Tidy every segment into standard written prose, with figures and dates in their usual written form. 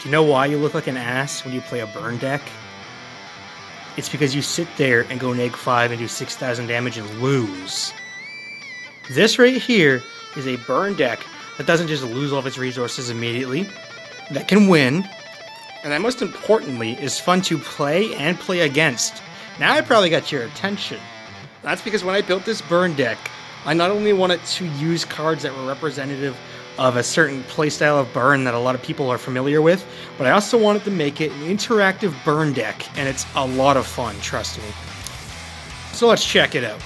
You know why you look like an ass when you play a burn deck? It's because you sit there and go -5 and do 6,000 damage and lose. This right here is a burn deck that doesn't just lose all of its resources immediately, that can win, and that most importantly is fun to play and play against. Now I probably got your attention. That's because when I built this burn deck, I not only wanted to use cards that were representative of a certain playstyle of burn that a lot of people are familiar with, but I also wanted to make it an interactive burn deck, and it's a lot of fun, trust me. So let's check it out.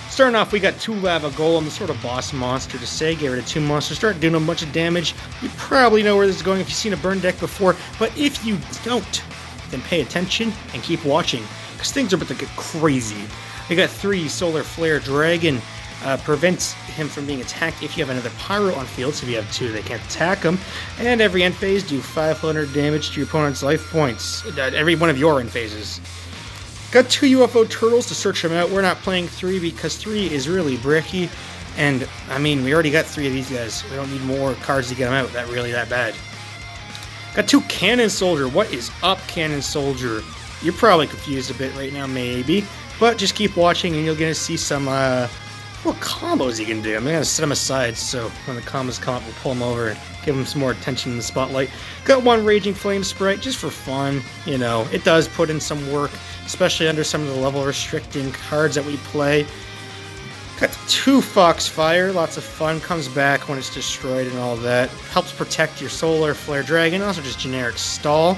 Starting off, we got 2 Lava Golem, the sort of boss monster to say. Get rid of 2 monsters, start doing a bunch of damage. You probably know where this is going if you've seen a burn deck before, but if you don't, then pay attention and keep watching, because things are about to get crazy. We got 3 Solar Flare Dragon. Prevents him from being attacked if you have another Pyro on field, so if you have 2, they can't attack him. And every end phase, do 500 damage to your opponent's life points. Every one of your end phases. Got 2 UFO Turtles to search them out. We're not playing 3 because 3 is really bricky. And, I mean, we already got 3 of these guys. We don't need more cards to get them out that bad. Got 2 Cannon Soldier. What is up, Cannon Soldier? You're probably confused a bit right now, maybe. But just keep watching and you're going to see some, what combos you can do. I'm going to set them aside so when the combos come up, we'll pull them over and give them some more attention in the spotlight. Got 1 Raging Flame Sprite just for fun. You know, it does put in some work, especially under some of the level restricting cards that we play. Got 2 Foxfire. Lots of fun. Comes back when it's destroyed and all that. Helps protect your Solar Flare Dragon. Also just generic stall.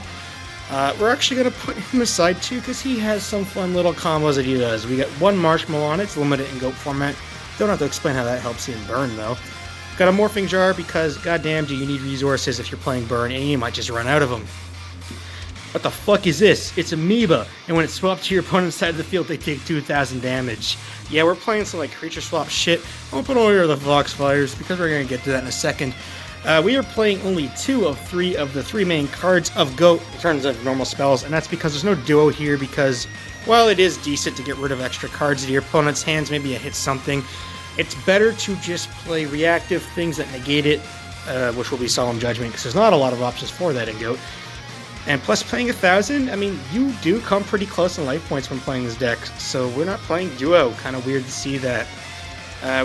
We're actually going to put him aside too because he has some fun little combos that he does. We got 1 Marshmallow on it. It's limited in GOAT format. Don't have to explain how that helps you in burn though. Got a Morphing Jar because goddamn do you need resources if you're playing burn and you might just run out of them. What the fuck is this? It's Amoeba, and when it's swapped to your opponent's side of the field, they take 2,000 damage. Yeah, we're playing some like creature swap shit. I'll put over the Foxfires because we're going to get to that in a second. We are playing only 2 of 3 of the 3 main cards of GOAT in terms of normal spells, and that's because there's no duo here because, while it is decent to get rid of extra cards in your opponent's hands, maybe it hits something, it's better to just play reactive things that negate it, which will be Solemn Judgment, because there's not a lot of options for that in GOAT. And plus playing 1,000, I mean, you do come pretty close in life points when playing this deck, so we're not playing duo. Kind of weird to see that.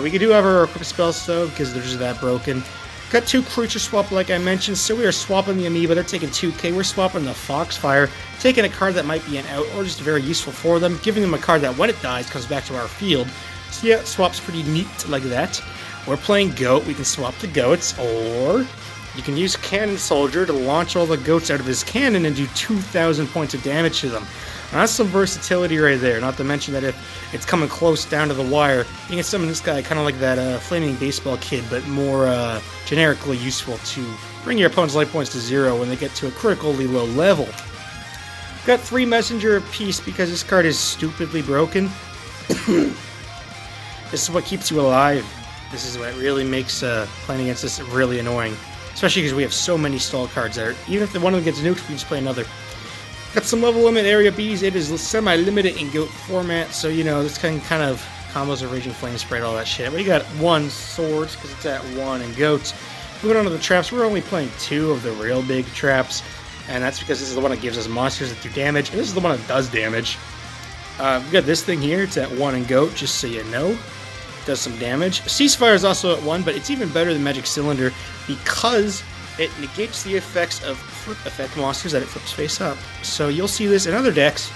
We do have our equip spells though, because they're just that broken. Got 2 creature swap like I mentioned, so we are swapping the Amoeba, they're taking 2k, we're swapping the Foxfire, taking a card that might be an out or just very useful for them, giving them a card that when it dies comes back to our field. So yeah, swap's pretty neat like that. We're playing GOAT, we can swap the goats, or you can use Cannon Soldier to launch all the goats out of his cannon and do 2,000 points of damage to them. Now, that's some versatility right there, not to mention that if it's coming close down to the wire, you can summon this guy kind of like that Flaming Baseball Kid, but more generically useful to bring your opponent's life points to 0 when they get to a critically low level. Got 3 Messenger apiece because this card is stupidly broken. This is what keeps you alive. This is what really makes playing against this really annoying. Especially because we have so many stall cards there. Even if one of them gets nuked, we can just play another. Got some level limit area Bs. It is semi-limited in GOAT format, so you know, this kind of combos of Raging Flame Sprite, all that shit. We got 1 Swords, because it's at 1 in GOAT. Moving on to the traps, we're only playing 2 of the real big traps, and that's because this is the one that gives us monsters that do damage, and this is the one that does damage. We got this thing here, it's at 1 in GOAT, just so you know. Does some damage. Ceasefire is also at 1, but it's even better than Magic Cylinder because it negates the effects of flip effect monsters that it flips face up. So you'll see this in other decks,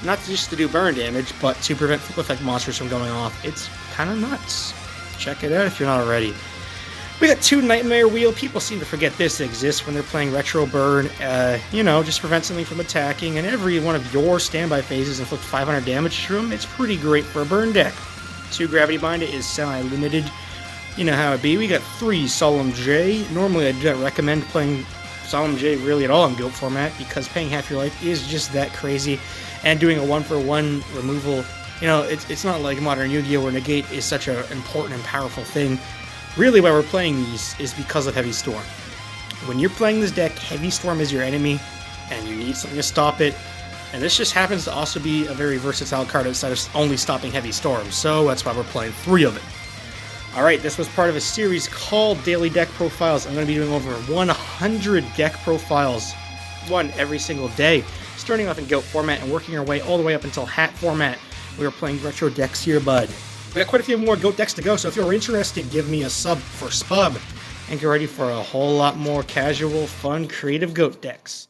not just to do burn damage, but to prevent flip effect monsters from going off. It's kind of nuts. Check it out if you're not already. We got 2 Nightmare Wheel. People seem to forget this exists when they're playing Retro Burn. You know, just prevent something from attacking, and every one of your standby phases inflict 500 damage to them. It's pretty great for a burn deck. 2 Gravity Bind is semi-limited. You know how it be. We got 3 Solemn J. Normally I do not recommend playing Solemn J really at all in GOAT format because paying half your life is just that crazy. And doing a 1-for-1 removal, you know, it's not like Modern Yu-Gi-Oh! Where negate is such an important and powerful thing. Really why we're playing these is because of Heavy Storm. When you're playing this deck, Heavy Storm is your enemy and you need something to stop it. And this just happens to also be a very versatile card outside of only stopping Heavy Storm, so that's why we're playing 3 of it. Alright, this was part of a series called Daily Deck Profiles. I'm going to be doing over 100 deck profiles one every single day, starting off in GOAT format and working our way all the way up until Hat format. We are playing retro decks here, bud. We got quite a few more GOAT decks to go, so if you're interested, give me a sub for Spub, and get ready for a whole lot more casual, fun, creative GOAT decks.